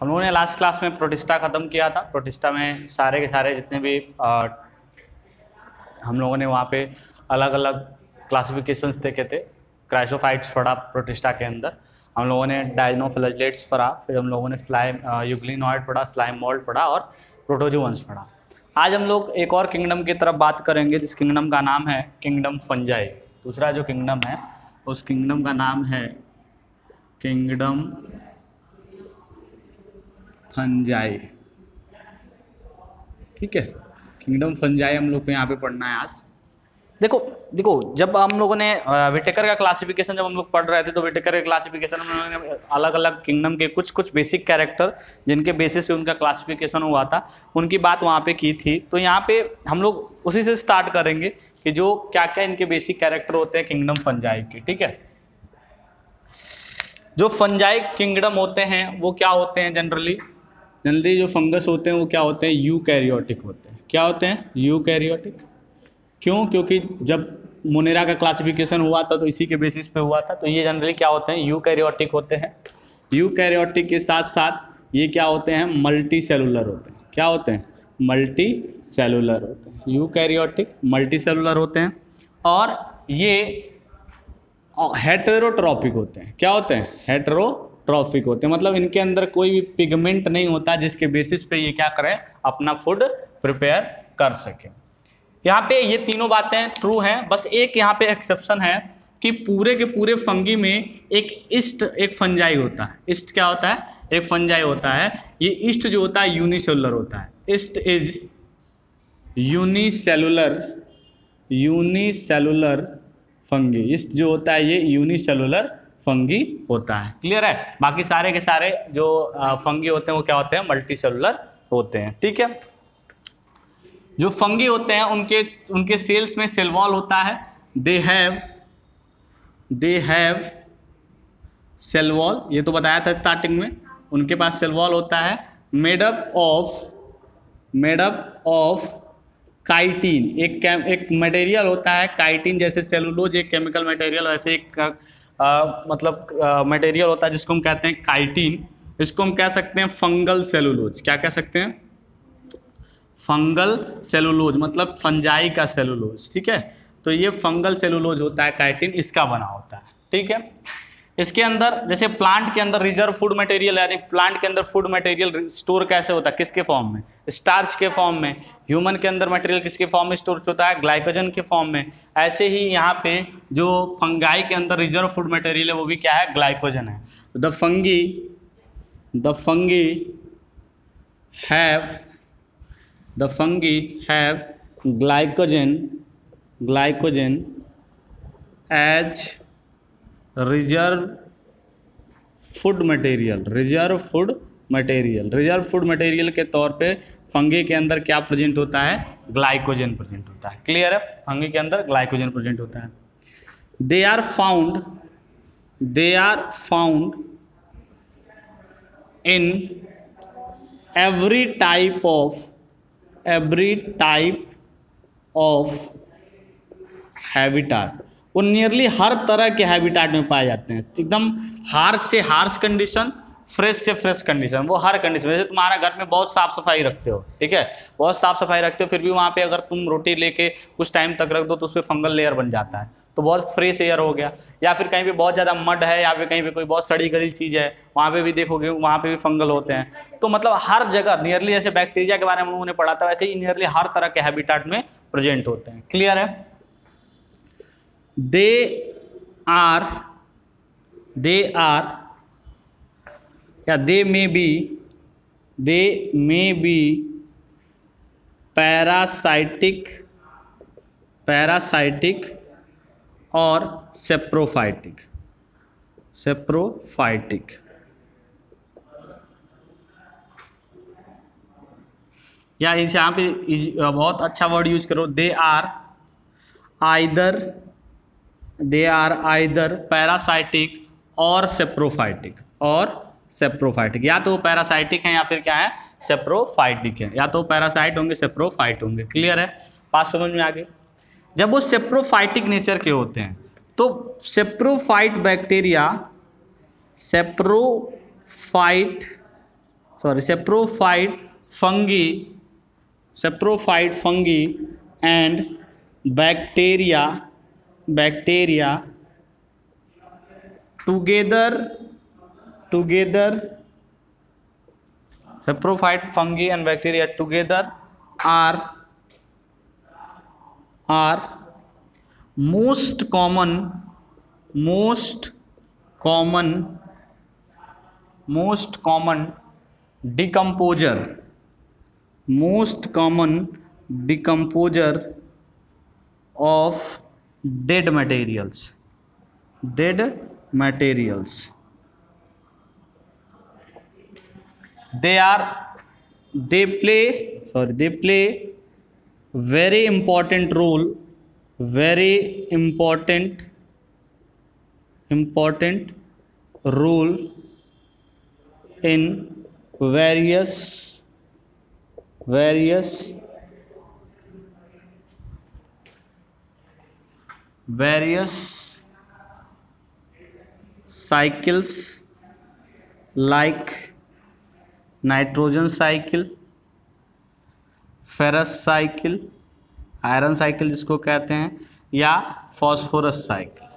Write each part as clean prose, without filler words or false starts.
हम लोगों ने लास्ट क्लास में प्रोटिस्टा खत्म किया था। प्रोटिस्टा में सारे के सारे जितने भी हम लोगों ने वहाँ पे अलग अलग क्लासिफिकेशंस देखे थे। क्राइसोफाइट्स पढ़ा प्रोटिस्टा के अंदर, हम लोगों ने डायनोफ्लैजेलेट्स पढ़ा, फिर हम लोगों ने स्लाइम यूग्लिनॉइड पढ़ा, स्लाइम मोल्ड पढ़ा और प्रोटोजोअन्स पढ़ा। आज हम लोग एक और किंगडम की तरफ बात करेंगे जिस किंगडम का नाम है किंगडम फंजाई। दूसरा जो किंगडम है उस किंगडम का नाम है किंगडम फंजाई। ठीक है, किंगडम फंजाई हम लोग को यहाँ पे पढ़ना है आज। देखो जब हम लोगों ने विटेकर का क्लासिफिकेशन जब हम लोग पढ़ रहे थे तो विटेकर के क्लासिफिकेशन में हम लोगों ने अलग अलग किंगडम के कुछ बेसिक कैरेक्टर जिनके बेसिस पे उनका क्लासिफिकेशन हुआ था उनकी बात वहाँ पे की थी। तो यहाँ पे हम लोग उसी से स्टार्ट करेंगे कि जो क्या क्या इनके बेसिक कैरेक्टर होते हैं किंगडम फंजाई के। ठीक है, जो फंजाई किंगडम होते हैं वो क्या होते हैं? जनरली जो फंगस होते हैं वो क्या होते हैं? यूकैरियोटिक होते हैं। क्या होते हैं? यूकैरियोटिक। क्यों? क्योंकि जब मोनेरा का क्लासिफिकेशन हुआ था तो इसी के बेसिस पे हुआ था। तो ये जनरली क्या होते हैं? यूकैरियोटिक होते हैं। यूकैरियोटिक के साथ साथ ये क्या होते हैं? मल्टी सेलुलर होते हैं। क्या होते हैं? मल्टी सेलुलर होते हैं। यूकैरियोटिक मल्टी सेलुलर होते हैं और ये हेटेरोट्रॉपिक होते हैं। क्या होते हैं? हेटेरोट्रॉपिक होते हैं, मतलब इनके अंदर कोई भी पिगमेंट नहीं होता जिसके बेसिस पे ये क्या करें? अपना फूड प्रिपेयर कर सकें। यहाँ पे ये तीनों बातें ट्रू हैं, बस एक यहाँ पे एक्सेप्शन है कि पूरे के पूरे फंगी में एक फंजाई होता है। ईस्ट क्या होता है? एक फंजाई होता है। ये ईस्ट जो होता है यूनिसेलुलर होता है। East is unicellular fungi. East जो होता है ये यूनिसेलुलर फंगी होता है। क्लियर है? बाकी सारे के सारे जो फंगी होते हैं वो क्या होते हैं? मल्टी सेलुलर होते हैं। ठीक है, जो फंगी होते हैं उनके सेल्स में सेल वॉल होता है। दे हैव सेल वॉल, ये तो बताया था स्टार्टिंग में। उनके पास सेल वॉल होता है मेड अप ऑफ काइटिन। एक मटेरियल होता है काइटिन, जैसे सेलुलोज एक केमिकल मटेरियल, वैसे एक मटेरियल होता है जिसको हम कहते हैं काइटिन। इसको हम कह सकते हैं फंगल सेलुलोज। क्या कह सकते हैं? फंगल सेलुलोज, मतलब फंजाई का सेलुलोज। ठीक है, तो ये फंगल सेलुलोज होता है, काइटिन इसका बना होता है। ठीक है, इसके अंदर जैसे प्लांट के अंदर रिजर्व फूड मटेरियल, यानी प्लांट के अंदर फूड मटेरियल स्टोर कैसे होता है? किसके फॉर्म में? स्टार्च के फॉर्म में। ह्यूमन के अंदर मटेरियल किसके फॉर्म में स्टोर होता है? ग्लाइकोजन के फॉर्म में। ऐसे ही यहाँ पे जो फंगाई के अंदर रिजर्व फूड मटेरियल है वो भी क्या है? ग्लाइकोजन है। The fungi have glycogen as reserve food material। Reserve food material के तौर पे फंगी के अंदर क्या प्रेजेंट होता है? ग्लाइकोजन प्रेजेंट होता है। क्लियर है? फंगी के अंदर ग्लाइकोजन प्रेजेंट होता है। They are found in every type of habitat। वो नियरली हर तरह के हैबिटाट में पाए जाते हैं। एकदम हार्श से हार्श कंडीशन, फ्रेश से फ्रेश कंडीशन, वो हर कंडीशन। जैसे तुम्हारा घर में बहुत साफ सफाई रखते हो, ठीक है, बहुत साफ सफाई रखते हो, फिर भी वहाँ पे अगर तुम रोटी लेके कुछ टाइम तक रख दो तो उसमें फंगल लेयर बन जाता है, तो बहुत फ्रेश एयर हो गया। या फिर कहीं पे बहुत ज़्यादा मड है या फिर कहीं पे कोई बहुत सड़ी गली चीज़ है, वहाँ पे भी देखोगे वहाँ पे भी फंगल होते हैं। तो मतलब हर जगह नियरली, जैसे बैक्टीरिया के बारे में हम लोगों ने पढ़ा था, वैसे ही नियरली हर तरह के हैबिटाट में प्रेजेंट होते हैं। क्लियर है? दे आर या दे मे बी पैरासाइटिक और सेप्रोफाइटिक। या यहाँ पे बहुत अच्छा वर्ड यूज करो, दे आर आइदर पैरासाइटिक और सेप्रोफाइटिक। या तो पैरासाइटिक है या फिर क्या है? सेप्रोफाइटिक है। या तो पैरासाइट होंगे, सेप्रोफाइट होंगे। क्लियर है? बात समझ में आ गई? जब वो सेप्रोफाइटिक नेचर के होते हैं तो saprophyte saprophyte fungi and bacteria together saprophyte fungi and bacteria together are most common decomposer of dead materials. They play very important role in various cycles like nitrogen cycle, ferrous cycle, iron cycle जिसको कहते हैं, या phosphorus cycle.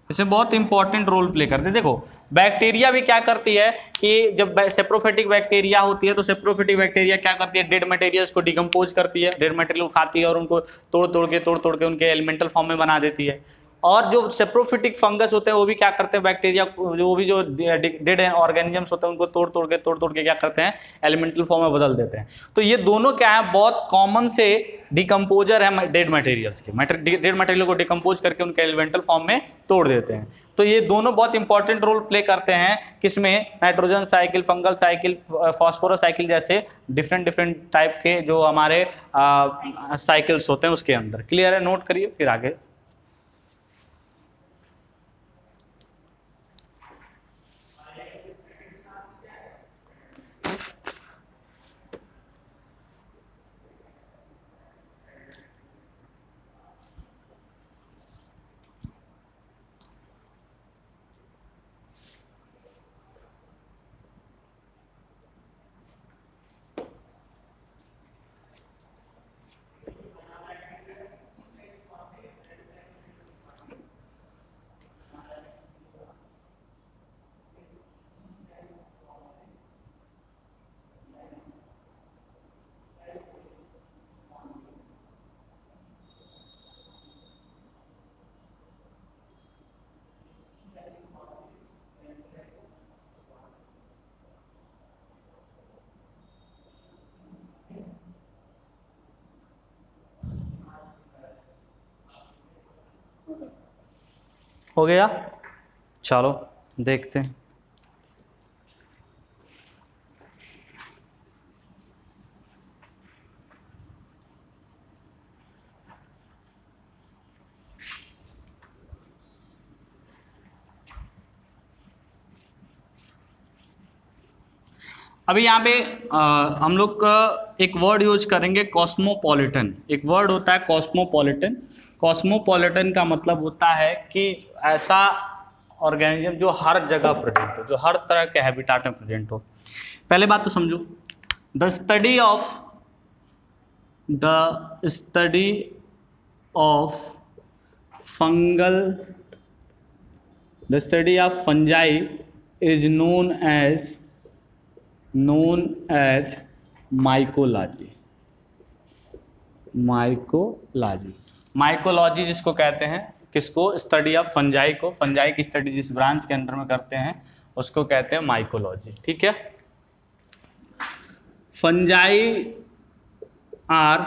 इसमें बहुत important role play करते हैं। देखो bacteria भी क्या करती है कि जब सेप्रोफिटिक बैक्टीरिया होती है तो सेप्रोफिटिक बैक्टीरिया क्या करती है, डेड मटेरियल्स को डिकम्पोज करती है, डेड मटेरियल को खाती है और उनको तोड़ तोड़ के उनके एलिमेंटल फॉर्म में बना देती है। और जो सेप्रोफिटिक फंगस होते हैं वो भी क्या करते हैं, बैक्टीरिया वो भी जो डेड ऑर्गेनिजम्स होते हैं उनको तोड़ तोड़ के क्या करते हैं, एलिमेंटल फॉर्म में बदल देते हैं। तो ये दोनों क्या है, बहुत कॉमन से डिकम्पोजर है डेड मटेरियल्स के। डेड मटेरियल को डिकम्पोज करके उनके एलिमेंटल फॉर्म में तोड़ देते हैं। तो ये दोनों बहुत इंपॉर्टेंट रोल प्ले करते हैं किसमें, nitrogen cycle, fungal cycle, phosphorus cycle जैसे डिफरेंट टाइप के जो हमारे साइकिल्स होते हैं उसके अंदर। क्लियर है, नोट करिए फिर आगे। हो गया, चलो देखते हैं। अभी यहाँ पे हम लोग एक वर्ड यूज करेंगे, कॉस्मोपॉलिटन। एक वर्ड होता है कॉस्मोपॉलिटन। कॉस्मोपॉलिटन का मतलब होता है कि ऐसा ऑर्गेनिज्म जो हर जगह प्रेजेंट हो, जो हर तरह के हैबिटाट में प्रेजेंट हो। पहले बात तो समझो, the study of fungi is known as mycology. Mycology जिसको कहते हैं, किसको, स्टडी ऑफ फंजाई को। फंजाई की स्टडी जिस ब्रांच के अंडर में करते हैं उसको कहते हैं माइकोलॉजी। ठीक है। Fungi are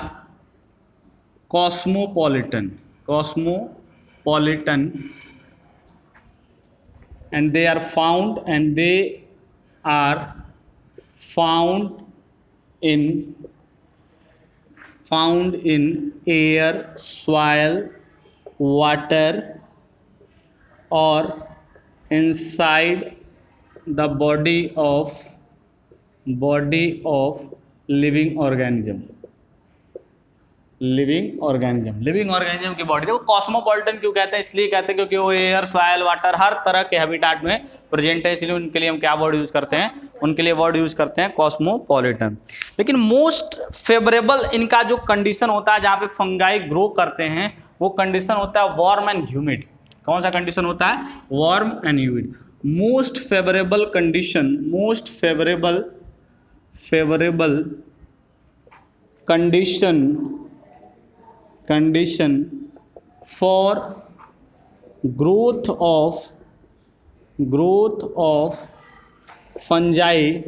cosmopolitan and they are found in air, soil, water or inside the body of living organism living organism की बॉडी। देखो कॉस्मोपॉलिटन क्यों कहते हैं, इसलिए कहते हैं क्योंकि वो एयर, सॉइल, वाटर हर तरह के हैबिटाट में प्रेजेंट है, इसलिए उनके लिए हम क्या वर्ड यूज करते हैं, उनके लिए वर्ड यूज करते हैं कॉस्मोपॉलिटन। लेकिन मोस्ट फेवरेबल इनका जो कंडीशन होता है जहाँ पे फंगाई ग्रो करते हैं वो कंडीशन होता है वार्म एंड ह्यूमिड। कौन सा कंडीशन होता है? Warm and humid. Most favourable condition, most favourable condition for growth of fungi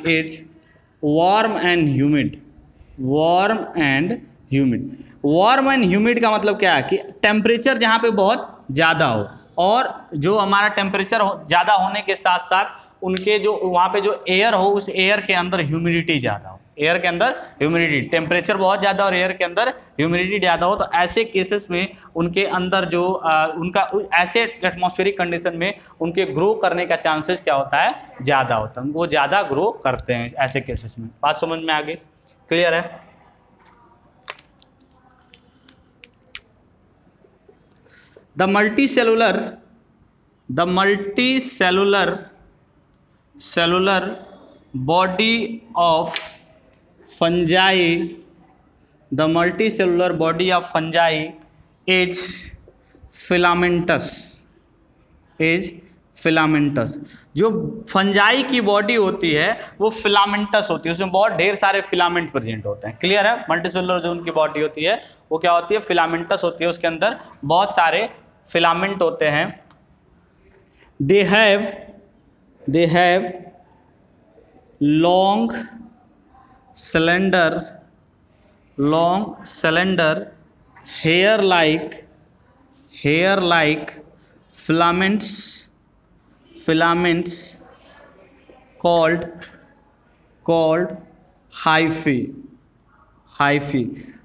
is warm and humid. Warm and humid का मतलब क्या है कि टेम्परेचर जहाँ पे बहुत ज़्यादा हो, और जो हमारा टेम्परेचर ज़्यादा होने के साथ साथ उनके जो वहाँ पे जो एयर हो उस एयर के अंदर ह्यूमिडिटी ज़्यादा हो। एयर के अंदर ह्यूमिडिटी, टेम्परेचर बहुत ज़्यादा और एयर के अंदर ह्यूमिडिटी ज़्यादा हो, तो ऐसे केसेस में उनके अंदर जो उनका ऐसे एटमॉस्फेरिक कंडीशन में उनके ग्रो करने का चांसेस क्या होता है? ज़्यादा होता है। वो ज़्यादा ग्रो करते हैं ऐसे केसेस में। बात समझ में आ गई? क्लियर है? The multicellular body of fungi, is filamentous। जो फंजाई की बॉडी होती है वो फिलामेंटस होती है, उसमें बहुत ढेर सारे फिलामेंट प्रेजेंट होते हैं। क्लियर है? मल्टीसेलुलर जो उनकी बॉडी होती है वो क्या होती है? फिलामेंटस होती है, उसके अंदर बहुत सारे फिलामेंट होते हैं। They have long slender hair like filaments called hyphae।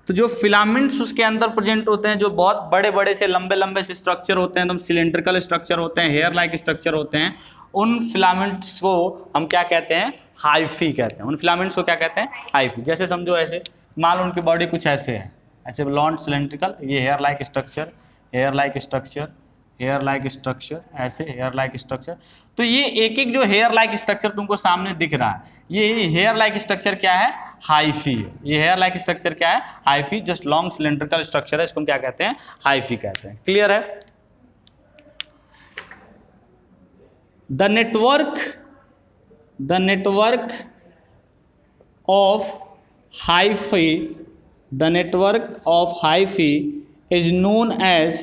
तो जो फिलामेंट्स उसके अंदर प्रेजेंट होते हैं, जो बहुत बड़े बड़े से लंबे से स्ट्रक्चर होते हैं, एकदम सिलेंड्रिकल स्ट्रक्चर होते हैं, हेयर लाइक स्ट्रक्चर होते हैं, उन फिलामेंट्स को हम क्या कहते हैं? हाइफी कहते हैं। उन फिलामेंट्स को क्या कहते हैं? हाइफी। जैसे समझो, ऐसे मान लो उनकी बॉडी कुछ ऐसे है, ऐसे लॉन्ग सिलेंड्रिकल, ये हेयर लाइक स्ट्रक्चर, ऐसे हेयर लाइक स्ट्रक्चर। तो ये एक एक जो हेयर लाइक स्ट्रक्चर तुमको सामने दिख रहा है, ये हेयर लाइक स्ट्रक्चर क्या है? हाइफी है। ये हेयर लाइक स्ट्रक्चर क्या है? Hyphae. Just long cylindrical structure है, इसको हम क्या कहते हैं? हाइफी कहते हैं। क्लियर है? The network of hyphae is known as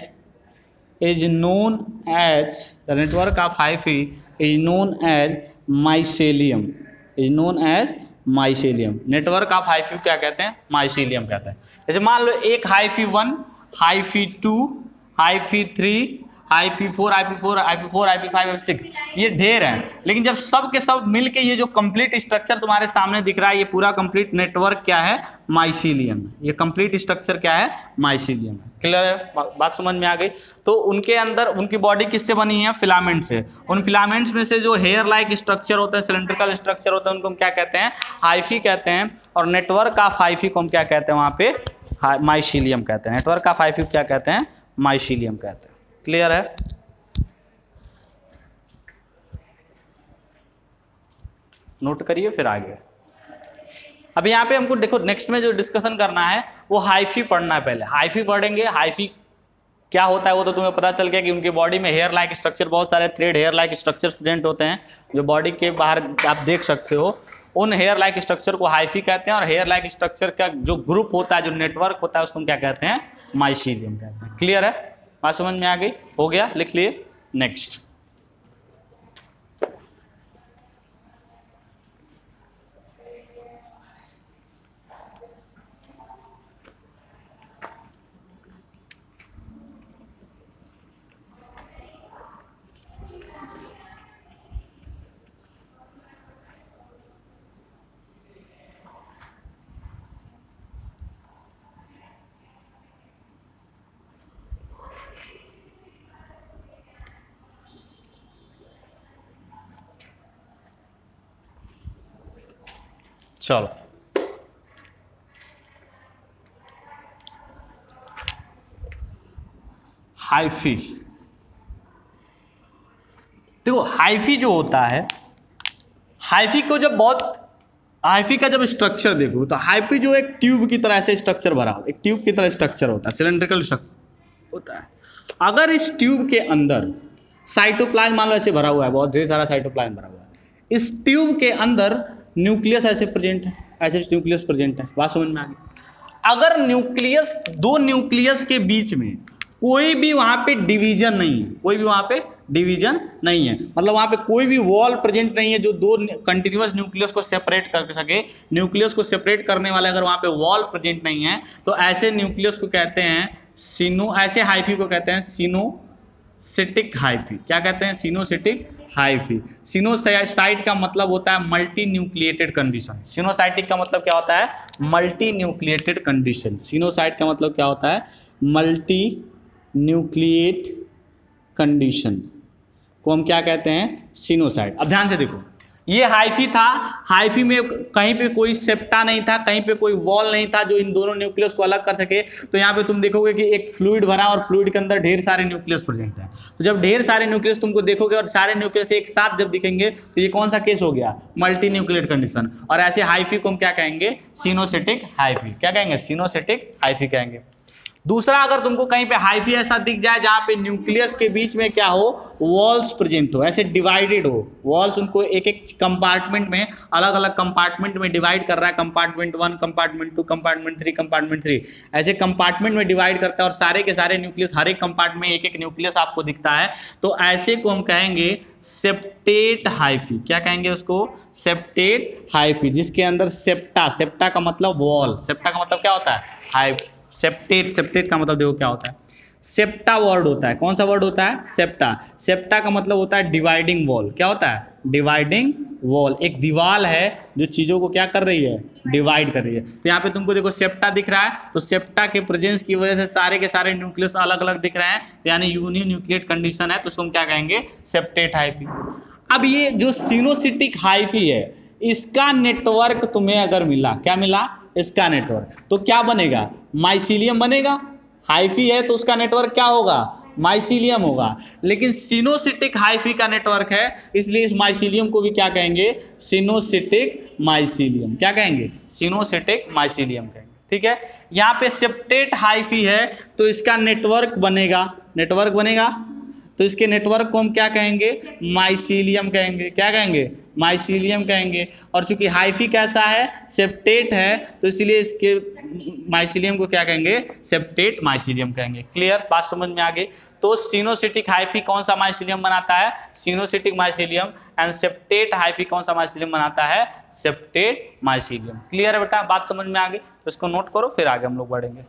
mycelium। Network of hyphae क्या कहते हैं? माइसीलियम कहते हैं। जैसे मान लो एक hyphae 1, hyphae 2, hyphae 3, hyphae 4, hyphae 5, hyphae 6, ये ढेर हैं। लेकिन जब सब के सब मिलके ये जो कंप्लीट स्ट्रक्चर तुम्हारे सामने दिख रहा है, ये पूरा कंप्लीट नेटवर्क क्या है? माइसीलियम। ये कंप्लीट स्ट्रक्चर क्या है? माइसीलियम है। क्लियर है? बात समझ में आ गई? तो उनके अंदर उनकी बॉडी किससे बनी है? फिलामेंट से। उन फिलामेंट्स में से जो हेयर लाइक स्ट्रक्चर होते हैं, सिलेंड्रिकल स्ट्रक्चर होते हैं, उनको हम क्या कहते हैं? हाइफी कहते हैं। और नेटवर्क ऑफ हाइफी को हम क्या कहते हैं? वहाँ पे माइसीलियम कहते हैं। नेटवर्क ऑफ हाइफी क्या कहते हैं? माइसीलियम कहते हैं। क्लियर है? नोट करिए फिर आगे। अब यहाँ पे हमको देखो, नेक्स्ट में जो डिस्कशन करना है वो हाइफी पढ़ना है। पहले हाइफी पढ़ेंगे। हाइफी क्या होता है वो तो तुम्हें पता चल गया कि उनकी बॉडी में हेयर लाइक स्ट्रक्चर, बहुत सारे thread hair like structures present होते हैं जो बॉडी के बाहर आप देख सकते हो। उन हेयर लाइक स्ट्रक्चर को हाइफी कहते हैं। और हेयर लाइक स्ट्रक्चर का जो ग्रुप होता है, जो नेटवर्क होता है, उसको हम क्या कहते हैं? माइसीलियम कहते हैं। क्लियर है? बात समझ में आ गई? हो गया? लिख लिए। नेक्स्ट, चलो हाइफी देखो हाइफी जो होता है, हाइफी का जब स्ट्रक्चर देखो तो हाइफी जो एक ट्यूब की तरह से स्ट्रक्चर भरा, एक ट्यूब की तरह स्ट्रक्चर होता है, सिलेंड्रिकल स्ट्रक्चर होता है। अगर इस ट्यूब के अंदर साइटोप्लाज्म मान लो ऐसे भरा हुआ है, बहुत ढेर सारा साइटोप्लाज्म भरा हुआ है, इस ट्यूब के अंदर न्यूक्लियस ऐसे प्रेजेंट है, ऐसे न्यूक्लियस प्रेजेंट है, बात समझ में आ गई। अगर न्यूक्लियस, दो न्यूक्लियस के बीच में कोई भी वहां पे डिवीजन नहीं है, कोई भी वहां पे डिवीजन नहीं है, मतलब वहां पे कोई भी वॉल प्रेजेंट नहीं है जो दो कंटिन्यूअस न्यूक्लियस को सेपरेट कर सके, न्यूक्लियस को सेपरेट करने वाले अगर वहां पे वॉल प्रेजेंट नहीं है, तो ऐसे न्यूक्लियस को कहते हैं ऐसे हाइफी को कहते हैं सिनोसिटिक हाइफी। क्या कहते हैं? सिनोसिटिक हाइफी। सिनोसाइट का मतलब होता है मल्टी न्यूक्लिएटेड कंडीशन। सिनोसाइटिक का मतलब क्या होता है? Multi nucleated condition. सिनोसाइट का मतलब क्या होता है? मल्टी न्यूक्लिएट कंडीशन को हम क्या कहते हैं? सिनोसाइट। अब ध्यान से देखो, ये हाइफी था, हाइफी में कहीं पे कोई सेप्टा नहीं था, कहीं पे कोई वॉल नहीं था जो इन दोनों न्यूक्लियस को अलग कर सके। तो यहाँ पे तुम देखोगे कि एक फ्लूइड भरा और फ्लूइड के अंदर ढेर सारे न्यूक्लियस प्रेजेंट हैं। तो जब ढेर सारे न्यूक्लियस तुमको देखोगे और सारे न्यूक्लियस एक साथ जब दिखेंगे तो ये कौन सा केस हो गया? Multi nucleate condition. और ऐसे हाइफी को हम क्या कहेंगे? सिनोसिटिक हाइफी। क्या कहेंगे? सिनोसिटिक हाइफी कहेंगे। दूसरा, अगर तुमको कहीं पे हाइफी ऐसा दिख जाए जहां पे न्यूक्लियस के बीच में क्या हो? वॉल्स प्रेजेंट हो, ऐसे डिवाइडेड हो वॉल्स, उनको एक एक कंपार्टमेंट में, अलग अलग कंपार्टमेंट में डिवाइड कर रहा है, कंपार्टमेंट 1, कंपार्टमेंट 2, कंपार्टमेंट 3, कंपार्टमेंट 3, ऐसे कंपार्टमेंट में डिवाइड करता है और सारे के सारे न्यूक्लियस, हर एक कंपार्टमेंट में एक एक न्यूक्लियस आपको दिखता है, तो ऐसे को हम कहेंगे सेप्टेट हाइफी। क्या कहेंगे उसको? सेप्टेट हाइफी, जिसके अंदर सेप्टा का मतलब वॉल, सेप्टा का मतलब क्या होता है? सेप्टेट का मतलब देखो क्या होता है? सेप्टा वर्ड होता है। कौन सा वर्ड होता है? सेप्टा का मतलब होता है डिवाइडिंग वॉल। क्या होता है? Dividing wall. एक दीवार है जो चीजों को क्या कर रही है? डिवाइड कर रही है। तो यहाँ पे तुमको देखो सेप्टा दिख रहा है, तो सेप्टा के प्रेजेंस की वजह से सारे के सारे न्यूक्लियस अलग अलग दिख रहे हैं, यानी यूनि न्यूक्लिएट कंडीशन है, तो उसको हम क्या कहेंगे? Septate hyphae. अब ये जो सिनोसिटिक हाइफी है, इसका नेटवर्क तुम्हें अगर मिला, क्या मिला? इसका नेटवर्क, तो क्या बनेगा? माइसीलियम बनेगा। हाइफी है तो उसका नेटवर्क क्या होगा? माइसीलियम होगा। लेकिन सिनोसिटिक हाइफी का नेटवर्क है, इसलिए इस माइसीलियम को भी क्या कहेंगे? सिनोसिटिक माइसीलियम। क्या कहेंगे? सिनोसिटिक माइसीलियम कहेंगे। ठीक है, यहाँ पे सेप्टेट हाइफी है तो इसका नेटवर्क बनेगा, तो इसके नेटवर्क को हम क्या कहेंगे? माइसीलियम कहेंगे। क्या कहेंगे? माइसीलियम कहेंगे। और चूंकि हाइफी कैसा है? सेप्टेट है, तो इसलिए इसके माइसीलियम को क्या कहेंगे? सेप्टेट माइसीलियम कहेंगे। क्लियर? बात समझ में आ गई? तो सिनोसिटिक हाइफी कौन सा माइसीलियम बनाता है? सिनोसिटिक माइसीलियम। एंड सेप्टेट हाइफी कौन सा माइसीलियम बनाता है? Septate mycelium. क्लियर है बेटा? बात समझ में आ गई? तो इसको नोट करो, फिर आगे हम लोग बढ़ेंगे।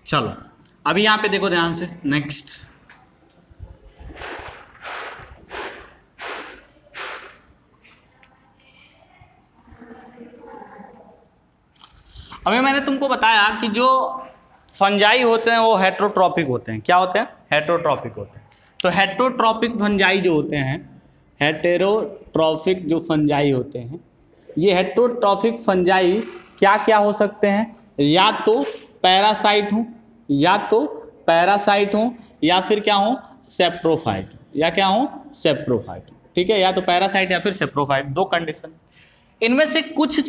चलो अभी यहाँ पे देखो ध्यान से। नेक्स्ट, अभी मैंने तुमको बताया कि जो फंजाई होते हैं वो हेट्रोट्रॉपिक होते हैं। क्या होते हैं? हेट्रोट्रॉपिक होते हैं। तो हेट्रोट्रॉपिक फंजाई जो होते हैं, हेटेरोट्रॉफिक जो फंजाई होते हैं, ये हेट्रोट्रॉफिक फंजाई क्या क्या हो सकते हैं? या तो पैरासाइट हो, या फिर क्या हो? सेप्रोफाइट। या क्या हो? सेप्रोफाइट। ठीक है, या तो पैरासाइट या फिर सेप्रोफाइट, दो कंडीशन। इनमें से कुछ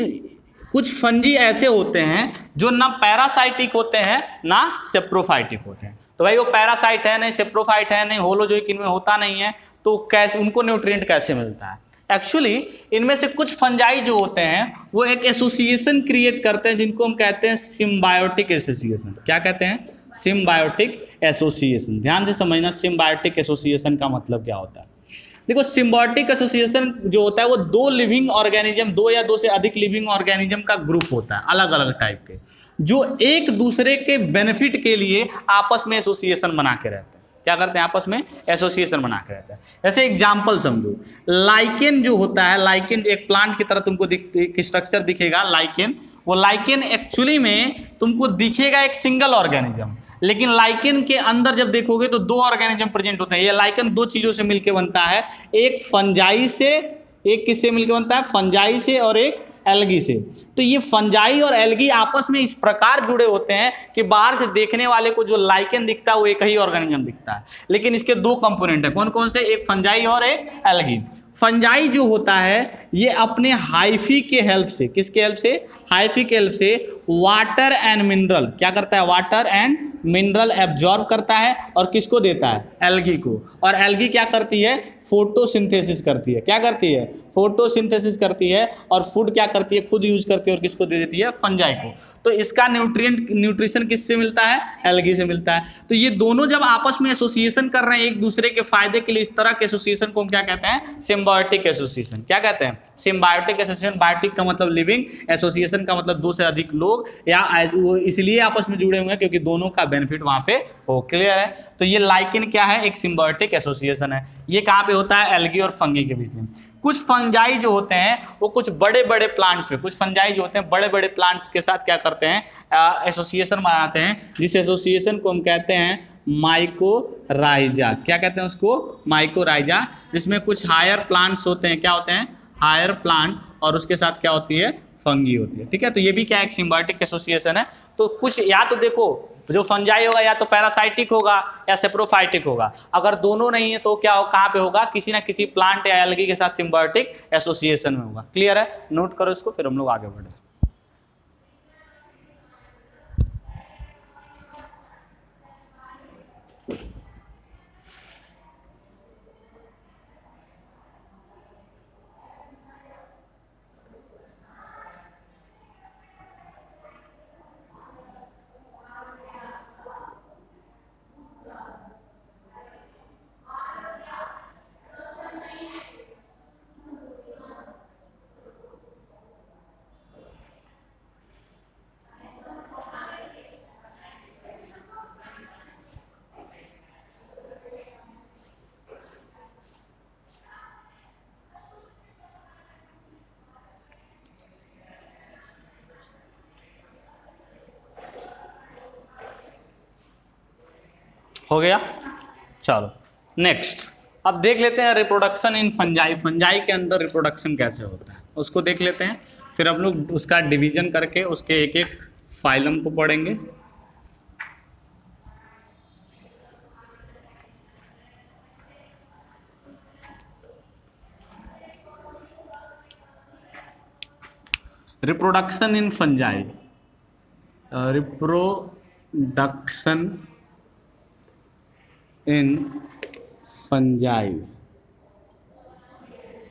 फंजी ऐसे होते हैं जो ना पैरासाइटिक होते हैं ना सेप्रोफाइटिक होते हैं। तो भाई वो पैरासाइट है नहीं, सेप्रोफाइट है नहीं, होलोजोइक इनमें होता नहीं है, तो कैसे उनको न्यूट्रिएंट कैसे मिलता है? एक्चुअली इनमें से कुछ फंजाई जो होते हैं वो एक एसोसिएशन क्रिएट करते हैं जिनको हम कहते हैं सिम्बायोटिक एसोसिएशन। क्या कहते हैं? Symbiotic association. ध्यान से समझना सिम्बायोटिक एसोसिएशन का मतलब क्या होता है। देखो सिम्बायोटिक एसोसिएशन जो होता है वो दो लिविंग ऑर्गेनिज्म, दो या दो से अधिक लिविंग ऑर्गेनिज्म का ग्रुप होता है अलग अलग टाइप के, जो एक दूसरे के बेनिफिट के लिए आपस में एसोसिएशन बना के रहते हैं। क्या करते हैं? आपस में एसोसिएशन बना के रहते हैं। जैसे एग्जाम्पल समझो, लाइकेन जो होता है, लाइकेन एक प्लांट की तरह तुमको स्ट्रक्चर दिखेगा लाइकेन। वो लाइकेन एक्चुअली में तुमको दिखेगा एक सिंगल ऑर्गेनिज्म, लेकिन लाइकेन के अंदर जब देखोगे तो दो ऑर्गेनिज्म प्रेजेंट होते हैं। ये लाइकेन दो चीजों से मिलकर बनता है, एक फंजाई से, एक किससे मिलकर बनता है? फंजाई से और एक एल्गी से। तो ये फंजाई और एल्गी आपस में इस प्रकार जुड़े होते हैं कि बाहर से देखने वाले को जो लाइकेन दिखता है वो एक ही ऑर्गेनिज्म दिखता है, लेकिन इसके दो कंपोनेंट है। कौन कौन से? एक फंजाई और एक एल्गी। फंजाई जो होता है ये अपने हाइफी के हेल्प से, किसके हेल्प से? हाइफी के हेल्प से वाटर एंड मिनरल, क्या करता है? वाटर एंड मिनरल एब्जॉर्ब करता है और किसको देता है? एल्गी को। और एल्गी क्या करती है? फोटोसिंथेसिस करती है। क्या करती है? फोटोसिंथेसिस करती है। और फूड क्या करती है? खुद यूज करती है और किसको दे देती है? फंजाई को। तो इसका न्यूट्रिशन किससे मिलता है? एल्गी से मिलता है। तो ये दोनों जब आपस में एसोसिएशन कर रहे हैं एक दूसरे के फायदे के लिए, इस तरह के एसोसिएशन को हम क्या कहते हैं? Symbiotic association. क्या कहते हैं? Symbiotic association. बायोटिक का मतलब लिविंग, एसोसिएशन का मतलब दो से अधिक लोग, या इसलिए आपस में जुड़े हुए हैं क्योंकि दोनों का बेनिफिट वहां पे हो। क्लियर है? तो ये लाइकेन क्या है? एक सिम्बायोटिक एसोसिएशन है। ये कहाँ पे होता है? एल्गी और फंगी के बीच में। कुछ फंजाई जो होते हैं वो कुछ बड़े बड़े प्लांट्स पे, कुछ फंजाई जो होते हैं बड़े बड़े प्लांट्स के साथ क्या करते हैं? एसोसिएशन बनाते हैं, जिस एसोसिएशन को हम कहते हैं माइकोराइजा। क्या कहते हैं उसको? माइकोराइजा। जिसमें कुछ हायर प्लांट्स होते हैं। क्या होते हैं? हायर प्लांट, और उसके साथ क्या होती है? फंगी होती है। ठीक है, तो ये भी क्या एक सिम्बायोटिक एसोसिएशन है। तो कुछ या तो देखो जो फंजाई होगा या तो पैरासाइटिक होगा या सेप्रोफाइटिक होगा। अगर दोनों नहीं है तो क्या हो? कहाँ पे होगा? किसी ना किसी प्लांट या एल्गी के साथ सिम्बायोटिक एसोसिएशन में होगा। क्लियर है? नोट करो इसको, फिर हम लोग आगे बढ़े। हो गया? चलो नेक्स्ट अब देख लेते हैं रिप्रोडक्शन इन फंजाई। फंजाई के अंदर रिप्रोडक्शन कैसे होता है उसको देख लेते हैं, फिर हम लोग उसका डिवीजन करके उसके एक एक फाइलम को पढ़ेंगे। Reproduction in fungi, reproduction in fungi,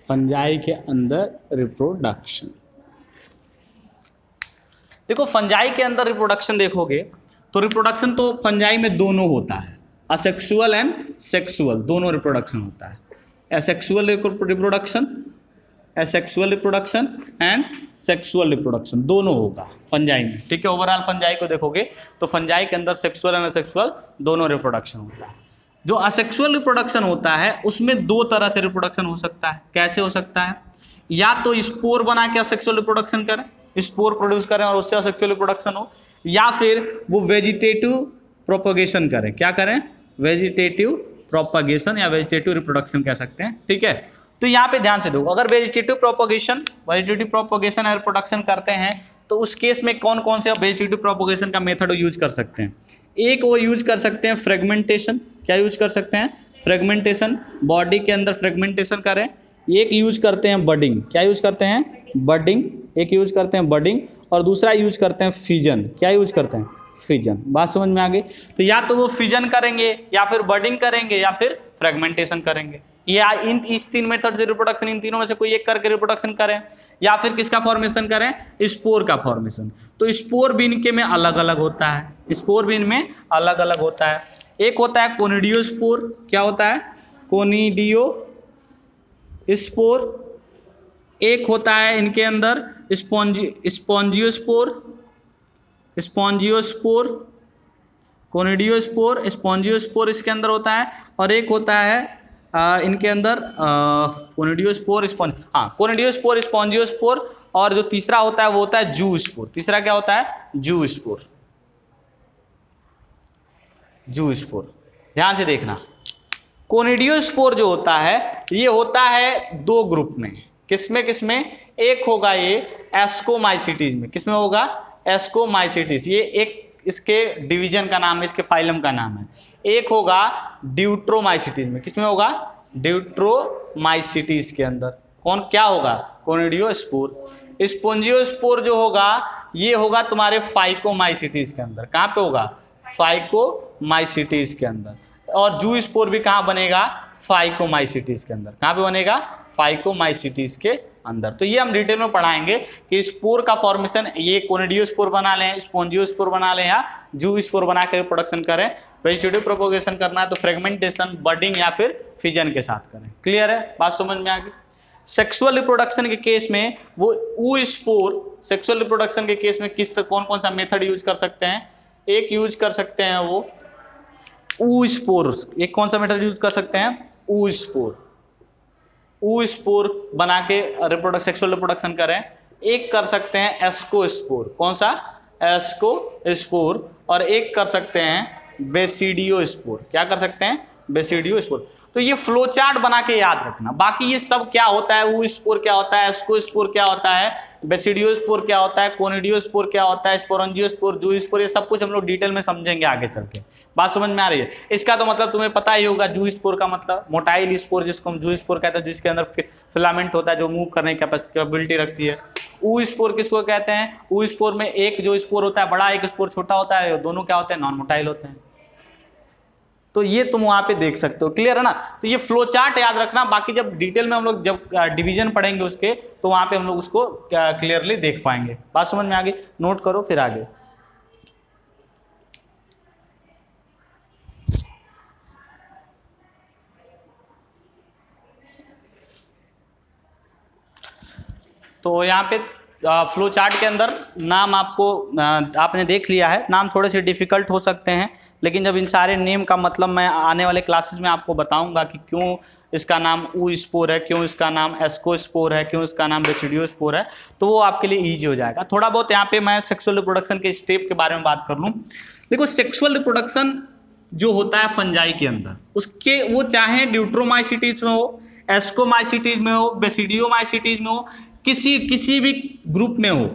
fungi के अंदर रिप्रोडक्शन। देखो फंजाई के अंदर रिप्रोडक्शन देखोगे तो रिप्रोडक्शन तो फंजाई में दोनों होता है, असेक्सुअल एंड सेक्सुअल दोनों रिप्रोडक्शन होता है। Asexual reproduction, asexual reproduction and sexual reproduction दोनों होगा फंजाई में। ठीक है, ओवरऑल फंजाई को देखोगे तो फंजाई के अंदर सेक्सुअल एंड असेक्सुअल दोनों रिप्रोडक्शन होता है। जो असेक्सुअल रिप्रोडक्शन होता है उसमें दो तरह से रिप्रोडक्शन हो सकता है। कैसे हो सकता है? या तो स्पोर बना के असेक्सुअल रिप्रोडक्शन करें, स्पोर प्रोड्यूस करें और उससे असेक्सुअल रिप्रोडक्शन हो, या फिर वो वेजिटेटिव प्रोपगेशन करें। क्या करें? वेजिटेटिव प्रोपगेशन या वेजिटेटिव रिप्रोडक्शन कह सकते हैं। ठीक है, तो यहाँ पे ध्यान से दो, अगर वेजिटेटिव प्रोपगेशन और रिप्रोडक्शन करते हैं तो उस केस में कौन कौन से वेजिटेटिव प्रोपगेशन का मेथड यूज कर सकते हैं? एक वो यूज कर सकते हैं फ्रेगमेंटेशन। क्या यूज कर सकते हैं? फ्रेगमेंटेशन, बॉडी के अंदर फ्रेगमेंटेशन करें, एक यूज करते हैं बडिंग, क्या यूज करते हैं, बडिंग, एक यूज करते हैं बडिंग और दूसरा यूज करते हैं फिजन, क्या यूज करते हैं, फिजन। बात समझ में आ गई। तो या तो वो फिजन करेंगे या फिर बडिंग करेंगे या फिर फ्रेगमेंटेशन करेंगे, या इस 3 मेथड से रिप्रोडक्शन, इन तीनों में से कोई एक करके रिप्रोडक्शन करें, या फिर किसका फॉर्मेशन करें, स्पोर का फॉर्मेशन। तो स्पोर भी इनके में अलग अलग होता है, स्पोर भी इनमें अलग अलग होता है। एक होता है कोनिडियोस्पोर, क्या होता है, कोनिडियोस्पोर। एक होता है इनके अंदर स्पॉन्जियोस्पोर, स्पॉन्जियोस्पोर, कोनिडियोस्पोर, स्पॉन्जियोस्पोर इसके अंदर होता है। और एक होता है इनके अंदर कोनिडियोस्पोर, कोनिडियोस्पोर, स्पॉन्जियोस्पोर, और जो तीसरा होता है वो होता है जूस्पोर। तीसरा क्या होता है, जूस्पोर, जूस्पोर। ध्यान से देखना, कोनिडियोस्पोर जो होता है ये होता है 2 ग्रुप में, किसमें किसमें, एक होगा ये एस्कोमाइसिटीज में, किसमें होगा, एस्कोमाइसिटीज, ये एक इसके डिवीजन का नाम है, इसके फाइलम का नाम है। एक होगा ड्यूट्रोमाइसिटीज में, किसमें होगा, ड्यूट्रोमाइसिटीज के अंदर कौन क्या होगा, कोनिडियोस्पोर। स्पॉन्जियोस्पोर जो होगा ये होगा तुम्हारे फाइकोमाइसिटीज के अंदर, कहाँ पे होगा, फाइकोमाइसिटीज के अंदर। और जूस्पोर भी कहाँ बनेगा, फाइकोमाइसिटीज के अंदर, कहाँ पे बनेगा, फाइकोमाइसिटीज के अंदर। तो ये हम डिटेल में पढ़ाएंगे कि स्पोर का फॉर्मेशन, ये कोनिडियोस्पोर बना लें, स्पॉन्जियोस्पोर बना लें या जूस्पोर बना के प्रोडक्शन करें। वेजिटेटिव प्रोपोगेशन करना है तो फ्रेगमेंटेशन, बडिंग या फिर फिजन के साथ करें। क्लियर है, बात समझ में आ गई। सेक्सुअल रिप्रोडक्शन के केस में वो ऊस्पोर, सेक्सुअल रिप्रोडक्शन के केस में कौन कौन सा मेथड यूज कर सकते हैं, एक यूज कर सकते हैं वो ऊस्पोर, एक कौन सा मेथड यूज कर सकते हैं, ऊस्पोर, ऊस्पोर बना के सेक्सुअल रिप्रोडक्शन करें। एक कर सकते हैं एस्कोस्पोर, कौन सा, एस्कोस्पोर, और एक कर सकते हैं बेसिडियोस्पोर, क्या कर सकते हैं, बेसिडियोस्पोर। तो ये फ्लो चार्ट बना के याद रखना। बाकी ये सब क्या होता है, ऊस्पोर क्या होता है, एस्कोस्पोर क्या होता है, बेसिडियोस्पोर क्या होता है, कोनिडियोस्पोर क्या होता है, स्पोरंजियोस्पोर, जूस्पोर, ये सब कुछ हम लोग डिटेल में समझेंगे आगे चल के। बात समझ में आ रही है। इसका तो मतलब तुम्हें पता ही होगा, जूस्पोर का मतलब मोटाइल स्पोर, जिसको हम जूस्पोर कहते हैं, जिसके अंदर फिलामेंट होता है जो मूव करने की कैपेबिलिटी रखती है। ऊस्पोर किसको कहते हैं, ऊस्पोर में एक जो स्पोर होता है बड़ा, एक स्पोर छोटा होता है, दोनों क्या होते हैं, नॉन मोटाइल होते हैं। तो ये तुम वहां पे देख सकते हो, क्लियर है ना। तो ये फ्लो चार्ट याद रखना। बाकी जब डिटेल में हम लोग जब डिवीजन पढ़ेंगे उसके, तो वहां पे हम लोग उसको क्लियरली देख पाएंगे। बात समझ में आ गई, नोट करो फिर आगे। तो यहाँ पे फ्लो चार्ट के अंदर नाम आपको आपने देख लिया है। नाम थोड़े से डिफिकल्ट हो सकते हैं, लेकिन जब इन सारे नेम का मतलब मैं आने वाले क्लासेस में आपको बताऊंगा कि क्यों इसका नाम ऊस्पोर है, क्यों इसका नाम एस्कोस्पोर है, क्यों इसका नाम बेसिडियोस्पोर है, तो वो आपके लिए ईजी हो जाएगा। थोड़ा बहुत यहाँ पे मैं सेक्सुअल रिप्रोडक्शन के स्टेप के बारे में बात कर लूँ। देखो, सेक्सुअल रिप्रोडक्शन जो होता है फंजाई के अंदर, उसके वो चाहे ड्यूट्रोमाइसिटीज में हो, एस्कोमाइसिटीज में हो, बेसिडियोमाइसिटीज में हो, किसी भी ग्रुप में हो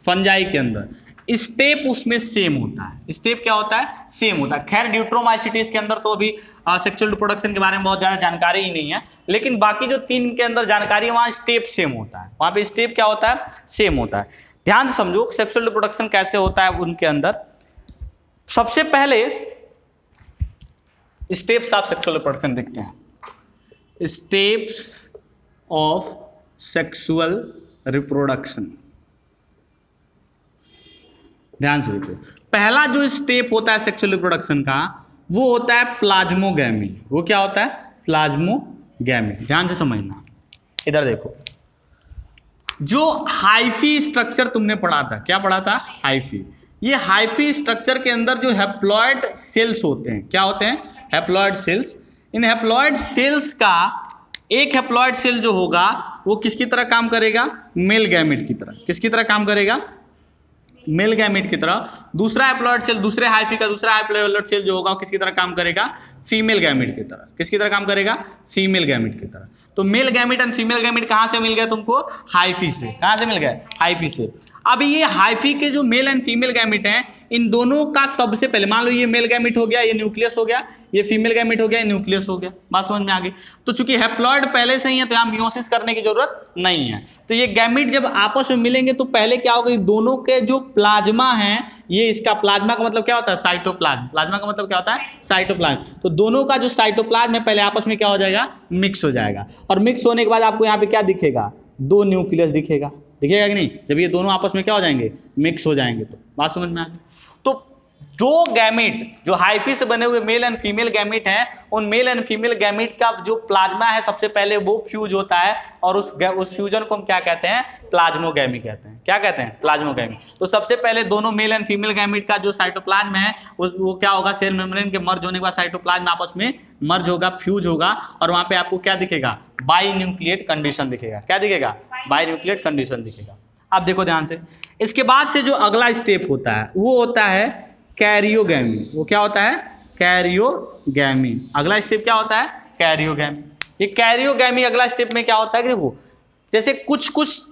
फंजाई के अंदर, स्टेप उसमें सेम होता है। स्टेप क्या होता है, सेम होता है। खैर ड्यूट्रोमाइसिटीज के अंदर तो अभी सेक्सुअल रिप्रोडक्शन के बारे में बहुत ज़्यादा जानकारी ही नहीं है, लेकिन बाकी जो 3 के अंदर जानकारी है वहाँ स्टेप सेम होता है, वहाँ पे स्टेप क्या होता है, सेम होता है। ध्यान से समझो सेक्सुअल रिप्रोडक्शन कैसे होता है उनके अंदर। सबसे पहले स्टेप्स ऑफ सेक्सुअल रिप्रोडक्शन देखते हैं, स्टेप्स ऑफ सेक्सुअल रिप्रोडक्शन। ध्यान से देखो, पहला जो स्टेप होता है सेक्सुअल रिप्रोडक्शन का वो होता है प्लाज्मोगैमी। वो क्या होता है, प्लाज्मोगैमी। ध्यान से समझना, इधर देखो, जो हाइफी स्ट्रक्चर तुमने पढ़ा था, क्या पढ़ा था, हाइफी। ये हाइफी स्ट्रक्चर के अंदर जो हैप्लॉइड सेल्स होते हैं, क्या होते हैं, हैप्लॉइड सेल्स। इन हैप्लॉइड सेल्स का एक हैप्लॉइड सेल जो होगा वो किसकी तरह काम करेगा, मेल गैमेट की तरह। किसकी तरह काम करेगा, मेल गैमेट की तरह। दूसरा हैप्लॉइड सेल, दूसरे हाइफी का दूसरा हैप्लॉइड सेल जो होगा वो किसकी तरह काम करेगा, फीमेल गैमेट की तरह। किसकी तरह काम करेगा, फीमेल गैमेट की तरह। तो male gamete and female gamete कहाँ से मिल गए तुमको? हाइफी से। कहाँ से मिल गए? हाइफी से। अब ये हाइफी के जो मेल एंड फीमेल गैमेट हैं, इन दोनों का सबसे पहले मान लो ये मेल गैमेट हो गया, ये न्यूक्लियस हो गया, ये फीमेल गैमेट हो गया, ये न्यूक्लियस हो गया। बात समझ में आ गई? तो चूंकि हैप्लॉइड पहले से ही है तो यहाँ मियोसिस करने की जरूरत नहीं है। तो ये गैमेट जब आपस में मिलेंगे तो पहले क्या होगा, दोनों के जो प्लाज्मा है, ये इसका प्लाज्मा का मतलब क्या होता है? साइटोप्लाज्म। प्लाज्मा का मतलब क्या होता है? साइटोप्लाज्म। तो दोनों का जो साइटोप्लाज्म है पहले आपस में क्या हो जाएगा? मिक्स हो जाएगा। और मिक्स होने के बाद आपको यहाँ पे क्या दिखेगा? 2 न्यूक्लियस दिखेगा। दिखेगा कि नहीं? जब ये दोनों आपस में क्या हो जाएंगे? मिक्स हो जाएंगे। तो बात समझ में आ गई? तो जो गैमेट जो हाइफी से बने हुए मेल एंड फीमेल गैमेट हैं, उन मेल एंड फीमेल गैमेट का जो प्लाज्मा है सबसे पहले वो फ्यूज होता है, और उस फ्यूजन को हम क्या कहते हैं? प्लाज्मोगैमी कहते हैं। क्या कहते हैं? प्लाज्मोगैमी। तो सबसे पहले दोनों मेल एंड फीमेल गैमेट का जो साइटोप्लाज्म है वो क्या होगा? सेल मेम्ब्रेन के मर्ज होने के बाद साइटोप्लाज्म आपस में मर्ज होगा, फ्यूज होगा, और वहां पे आपको क्या दिखेगा? बाई न्यूक्लिएट कंडीशन दिखेगा। क्या दिखेगा? बाई न्यूक्लिएट कंडीशन दिखेगा। अब देखो ध्यान से, इसके बाद से जो अगला स्टेप होता है वो होता है कैरियोगैमी। वो क्या होता है? कैरियोगैमी। अगला स्टेप क्या होता है? कैरियोगैमी। ये कैरियोगैमी अगला स्टेप में क्या होता है कि देखो, जैसे कुछ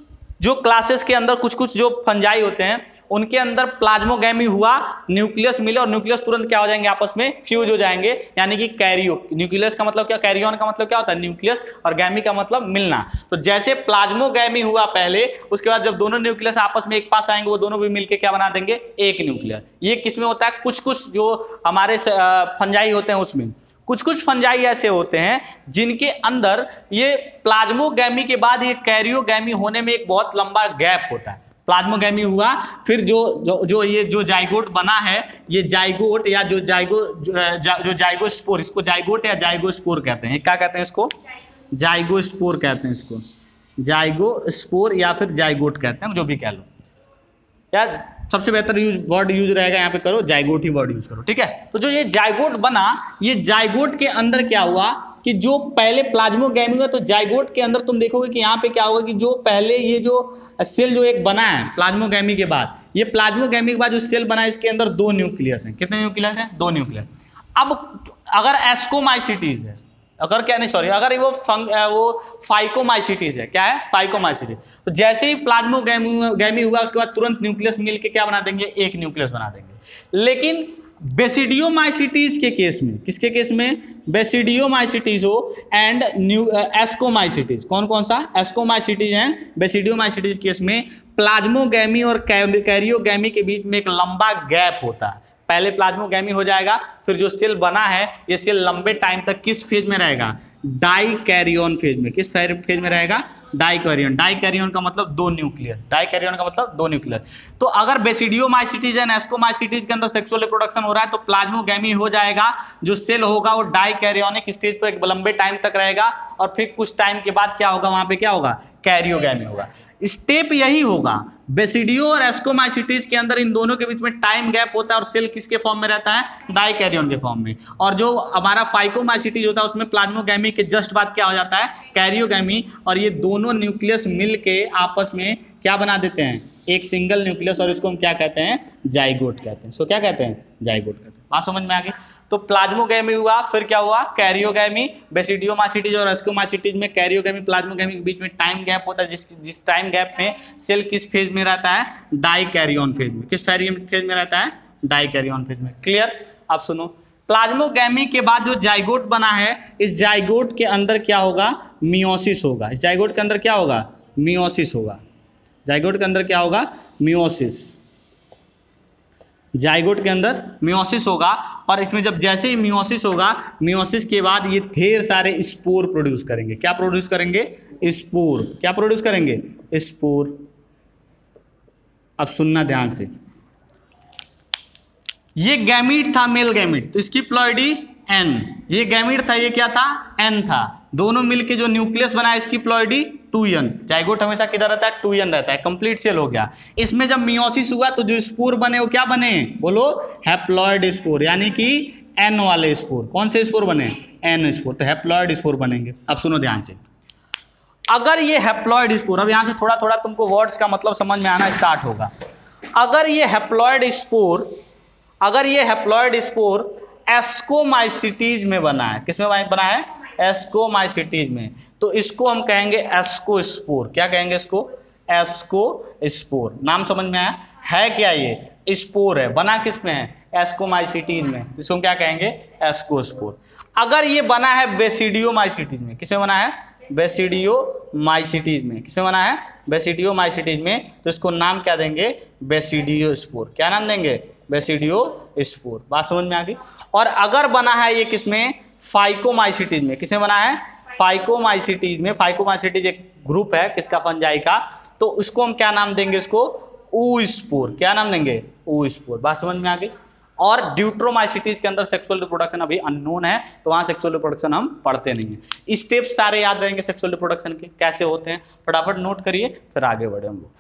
जो क्लासेस के अंदर कुछ जो फंजाई होते हैं उनके अंदर प्लाज्मोगैमी हुआ, न्यूक्लियस मिले, और न्यूक्लियस तुरंत क्या हो जाएंगे? आपस में फ्यूज हो जाएंगे, यानी कि कैरियो। न्यूक्लियस का मतलब क्या? कैरियन का मतलब क्या होता है? न्यूक्लियस। और गैमी का मतलब मिलना। तो जैसे प्लाज्मोगैमी हुआ पहले, उसके बाद जब दोनों न्यूक्लियस आपस में एक पास आएंगे, वो दोनों भी मिलके क्या बना देंगे? एक न्यूक्लियस। ये किसमें होता है? कुछ जो हमारे फंजाई होते हैं उसमें। कुछ फंजाई ऐसे होते हैं जिनके अंदर ये प्लाज्मोगैमी के बाद ये कैरियोगैमी होने में एक बहुत लंबा गैप होता है। प्लाज्मोगैमी हुआ, फिर जो जाइगोट बना है, ये जाइगोट या जो जाइगोस्पोर, इसको जाइगोट या जाइगोस्पोर कहते हैं। क्या कहते हैं इसको? जाइगोस्पोर कहते हैं इसको। जाइगोस्पोर या फिर जाइगोट कहते हैं, जो भी कह लो। यार सबसे बेहतर वर्ड यूज रहेगा यहाँ पे, करो जाइगोट ही वर्ड यूज करो, ठीक है? तो जो ये जाइगोट बना, ये जाइगोट के अंदर क्या हुआ कि जो पहले प्लाज्मोगैमी हुआ, तो जाइगोट के अंदर तुम देखोगे कि यहाँ पे क्या होगा कि जो पहले ये जो सेल जो एक बना है प्लाज्मोगैमी के बाद, ये प्लाज्मोगैमी के बाद जो सेल बना है इसके अंदर 2 न्यूक्लियस हैं। कितने न्यूक्लियस हैं? 2 न्यूक्लियस। अब अगर एस्कोमाइसिटीज है, अगर क्या नहीं सॉरी अगर वो फाइकोमाइसिटीज है, क्या है? फाइकोमाइसिटीज। तो जैसे ही प्लाज्मोगैमी हुआ उसके बाद तुरंत न्यूक्लियस मिलके क्या बना देंगे? एक न्यूक्लियस बना देंगे। लेकिन बेसिडियोमाइसिटीज के केस में, किसके केस में? बेसिडियोमाइसिटीज हो एंड एस्कोमाइसिटीज। कौन कौन सा? एस्कोमाइसिटीज एंड बेसिडियोमाइसिटीज केस में प्लाज्मोगैमी और कैरियोगैमी के बीच में एक लंबा गैप होता है। पहले प्लाज्मोगैमी हो जाएगा, फिर जो सेल बना है ये सेल लंबे टाइम तक किस फेज में रहेगा? डाइकैरियन फेज में। किस फेज में रहेगा? डाइकैरियन। डाइकैरियन का मतलब 2 न्यूक्लियस। डाइकैरियन का मतलब 2 न्यूक्लियस। तो अगर बेसिडियोमाइसिटीज एंड एस्कोमाइसिटीज के अंदर सेक्सुअल रिप्रोडक्शन हो रहा है तो प्लाज्मोगैमी हो जाएगा, जो सेल होगा वो डाइकैरियोनिक स्टेज पर एक लंबे टाइम तक रहेगा, और फिर कुछ टाइम के बाद क्या होगा? वहां पे क्या होगा? कैरियोगैमी होगा। स्टेप यही होगा। बेसिडियो और एस्कोमाइसिटीज के अंदर इन दोनों के बीच में टाइम गैप होता है, और सेल किसके फॉर्म में रहता है? डाइकैरियन के फॉर्म में। और जो हमारा फाइकोमाइसिटीज होता है उसमें प्लाज्मोगैमी के जस्ट बाद क्या हो जाता है? कैरियोगैमी। और ये दोनों न्यूक्लियस मिलके आपस में क्या बना देते हैं? एक सिंगल न्यूक्लियस, और इसको हम क्या कहते हैं? जाइगोट कहते हैं। इसको क्या कहते हैं? जाइगोट कहते हैं। बात समझ में आ गई? तो प्लाज्मोगैमी हुआ, फिर क्या हुआ? कैरियोगैमी। बेसिडियोमाइसिटीज और एस्कोमाइसिटीज में कैरियोगैमी प्लाज्मोगैमी के बीच में टाइम गैप होता है, जिस टाइम गैप में सेल किस फेज में रहता है? डाइकैरियन फेज में। किस फेज में रहता है? डाइकैरियन फेज में। क्लियर? अब सुनो, प्लाज्मोगैमी के बाद जो जाइगोट बना है, इस जाइगोट के अंदर क्या होगा? मियोसिस होगा। इस जाइगोट के अंदर क्या होगा? मियोसिस होगा। जाइगोट के अंदर क्या होगा? मियोसिस। जाइगोट के अंदर मियोसिस होगा, और इसमें जब जैसे ही मियोसिस होगा, मियोसिस के बाद ये ढेर सारे स्पोर प्रोड्यूस करेंगे। क्या प्रोड्यूस करेंगे? स्पोर। क्या प्रोड्यूस करेंगे? स्पोर। अब सुनना ध्यान से, ये गैमीट था, मेल गैमीट, तो इसकी प्लॉइडी एन। ये गैमीट था, ये क्या था? एन था। दोनों मिलके जो न्यूक्लियस बना इसकी प्लॉइडी 2n। जाइगोट हमेशा किधर रहता है? 2n रहता है। कंप्लीट सेल हो गया। इसमें जब मियोसिस हुआ तो जो स्पोर बने वो क्या बने? बोलो, हैप्लॉइड स्पोर, यानी कि n वाले स्पोर। कौन से स्पोर बने? n spore. तो हैप्लॉइड स्पोर बनेंगे। अब सुनो ध्यान से, अगर ये हैप्लॉइड स्पोर, अब यहां से थोड़ा थोड़ा तुमको वर्ड्स का मतलब समझ में आना स्टार्ट होगा। अगर ये हैप्लॉइड स्पोर एस्कोमाइसिटीज में बना है, किसमें बना है? एस्कोमाइसिटीज में। तो इसको हम कहेंगे एस्कोस्पोर। क्या कहेंगे इसको? एस्कोस्पोर। नाम समझ में आया? है क्या ये? स्पोर है। बना किस में है? एस्कोमाइसिटीज में। इसको हम क्या कहेंगे? एस्कोस्पोर। अगर ये बना है बेसिडियोमाइसिटीज में, किसमें बना है? बेसिडियोमाइसिटीज में। किसमें बना है? बेसिडियोमाइसिटीज में। तो इसको नाम क्या देंगे? बेसिडियोस्पोर। क्या नाम देंगे? बेसिडियोस्पोर। बात समझ में आ गई? और अगर बना है ये किसमें? फाइकोमाइसिटीज में। किसमें बना है? फाइकोमाइसिटीज में। फाइकोमाइसिटीज एक ग्रुप है किसका? फंजाई का। तो उसको हम क्या नाम देंगे? इसको oospore। क्या नाम देंगे? oospore। बात समझ में आ गई? और ड्यूट्रोमाइसिटीज के अंदर सेक्सुअल रिप्रोडक्शन अभी अननोन है, तो वहां सेक्सुअल रिप्रोडक्शन हम पढ़ते नहीं है। स्टेप सारे याद रहेंगे सेक्सुअल रिप्रोडक्शन के, कैसे होते हैं फटाफट नोट करिए, फिर आगे बढ़े हम लोग।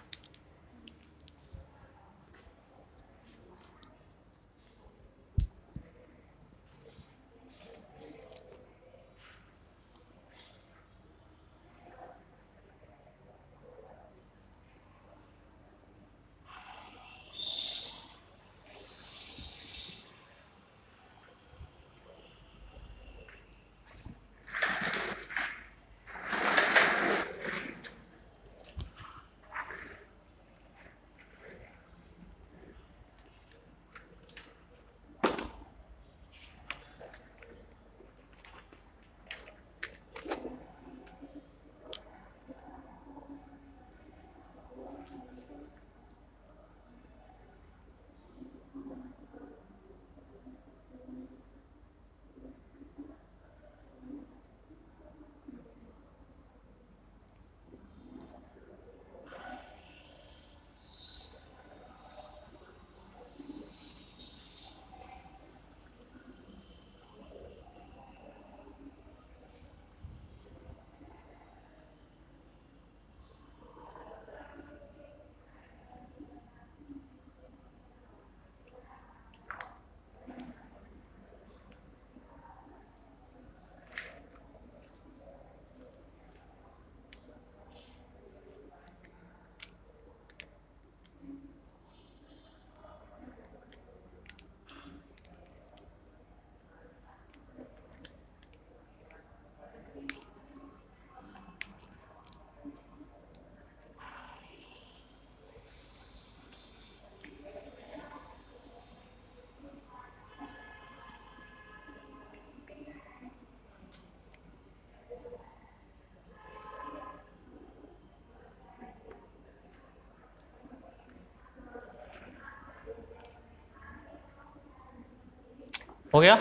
हो गया?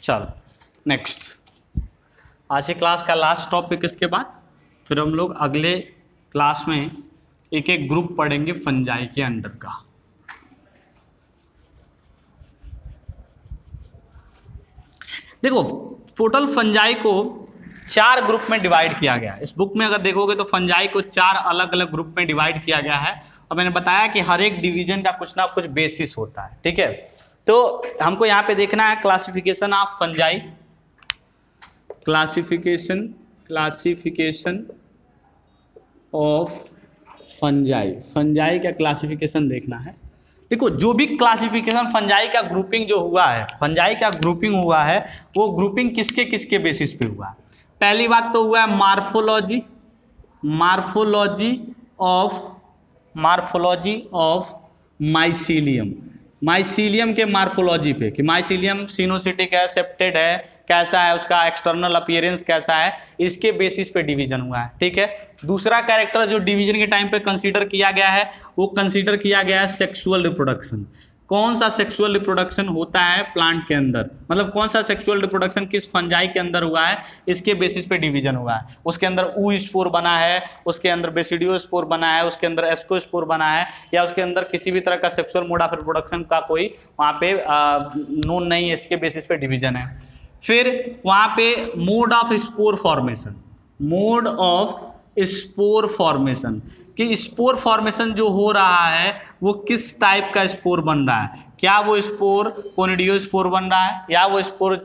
चलो नेक्स्ट। आज की क्लास का लास्ट टॉपिक, इसके बाद फिर हम लोग अगले क्लास में एक एक ग्रुप पढ़ेंगे फंजाई के अंडर का। देखो टोटल फंजाई को 4 ग्रुप में डिवाइड किया गया है। इस बुक में अगर देखोगे तो फंजाई को 4 अलग अलग ग्रुप में डिवाइड किया गया है, और मैंने बताया कि हर एक डिवीजन का कुछ ना कुछ बेसिस होता है। ठीक है, तो हमको यहाँ पे देखना है classification of fungi, classification of fungi. Fungi का क्लासिफिकेशन देखना है। देखो जो भी क्लासिफिकेशन फंजाई का ग्रुपिंग जो हुआ है, फंजाई का ग्रुपिंग हुआ है, वो ग्रुपिंग किसके किसके बेसिस पे हुआ है? पहली बात तो हुआ है मार्फोलॉजी ऑफ माइसीलियम। माइसीलियम के मार्फोलॉजी पे कि माइसीलियम सिनोसिटिक है, सेप्टेड है, कैसा है, उसका एक्सटर्नल अपीयरेंस कैसा है, इसके बेसिस पे डिवीजन हुआ है। ठीक है, दूसरा कैरेक्टर जो डिवीजन के टाइम पे कंसीडर किया गया है, वो कंसीडर किया गया है सेक्सुअल रिप्रोडक्शन। कौन सा सेक्सुअल रिप्रोडक्शन होता है प्लांट के अंदर, मतलब कौन सा सेक्सुअल रिप्रोडक्शन किस फंजाई के अंदर हुआ है, इसके बेसिस पे डिवीजन हुआ है। उसके अंदर oospore बना है, उसके अंदर बेसिडियोस्पोर बना है, उसके अंदर एस्कोस्पोर बना है, या उसके अंदर किसी भी तरह का सेक्सुअल मोड ऑफ रिप्रोडक्शन का कोई वहाँ पे नोन नहीं है, इसके बेसिस पे डिवीजन है। फिर वहाँ पे मोड ऑफ स्पोर फॉर्मेशन, कि स्पोर फॉर्मेशन जो हो रहा है वो किस टाइप का स्पोर बन रहा है, क्या वो स्पोर कोनिडियोस्पोर बन रहा है, या वो स्पोर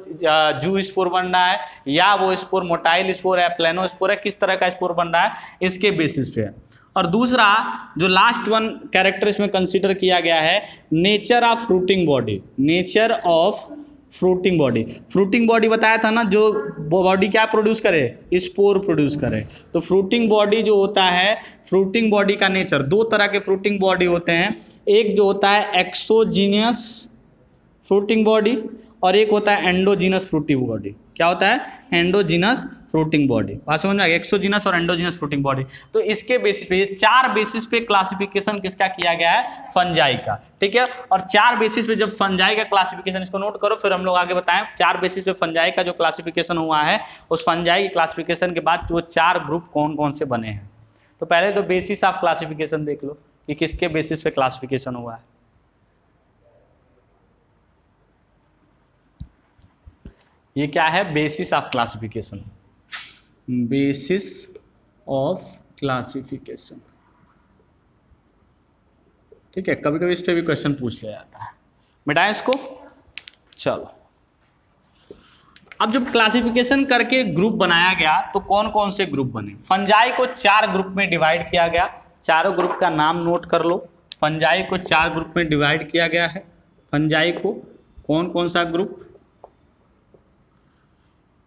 जूस्पोर बन रहा है, या वो स्पोर मोटाइल स्पोर है, प्लेनोस्पोर है, किस तरह का स्पोर बन रहा है, इसके बेसिस पे है। और दूसरा जो लास्ट वन कैरेक्टर इसमें कंसीडर किया गया है, nature of fruiting body. Nature of fruiting body. Fruiting body बताया था ना, जो बॉडी क्या प्रोड्यूस करे, स्पोर प्रोड्यूस करे। तो फ्रूटिंग बॉडी जो होता है, फ्रूटिंग बॉडी का नेचर, दो तरह के फ्रूटिंग बॉडी होते हैं। एक जो होता है एक्सोजीनियस फ्रूटिंग बॉडी और एक होता है एंडोजीनस फ्रूटिंग बॉडी। क्या होता है? Endogenous fruiting body. बात समझ में आ गई? एक्सोजीनस और एंडोजीनस फ्रूटिंग बॉडी। तो इसके बेसिस पे, ये 4 बेसिस पे क्लासिफिकेशन किसका किया गया है? फंजाई का। ठीक है, और 4 बेसिस पे जब फंजाई का क्लासिफिकेशन, इसको नोट करो फिर हम लोग आगे बताएं। 4 बेसिस पे फंजाई का जो क्लासिफिकेशन हुआ है, उस फंजाई की क्लासिफिकेशन के बाद वो 4 ग्रुप कौन कौन से बने हैं। तो पहले तो बेसिस ऑफ क्लासिफिकेशन देख लो कि किसके बेसिस पे क्लासिफिकेशन हुआ है। ये क्या है? Basis of classification. Basis of classification. ठीक है, कभी कभी इस पे भी क्वेश्चन पूछ लिया जाता है। मिटाएं इसको। चलो, अब जब क्लासिफिकेशन करके ग्रुप बनाया गया तो कौन कौन से ग्रुप बने? फंजाई को 4 ग्रुप में डिवाइड किया गया। चारों ग्रुप का नाम नोट कर लो। फंजाई को 4 ग्रुप में डिवाइड किया गया है। फंजाई को कौन कौन सा ग्रुप?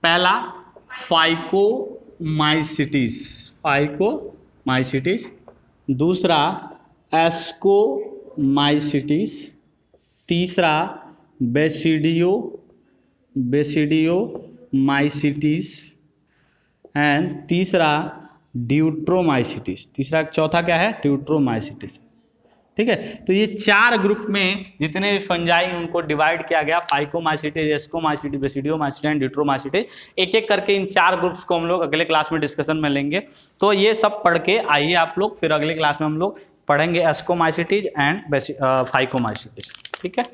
पहला फाइकोमाइसिटिस, फाइकोमाइसिटिस। दूसरा एस्कोमाइसिटिस। तीसरा बेसिडियोमाइसिटिस एंड तीसरा ड्यूट्रोमाइसिटिस। चौथा क्या है? ड्यूट्रोमाइसिटिस। ठीक है, तो ये 4 ग्रुप में जितने भी फंजाई उनको डिवाइड किया गया, फाइकोमाइसिटिस, एस्कोमाइसिटिस, बेसिडियोमाइसिटिस एंड ड्यूट्रोमाइसिटिस। एक एक करके इन 4 ग्रुप्स को हम लोग अगले क्लास में डिस्कशन में लेंगे। तो ये सब पढ़ के आइए आप लोग, फिर अगले क्लास में हम लोग पढ़ेंगे एस्कोमाइसिटिस एंड फाइकोमाइसिटिस। ठीक है।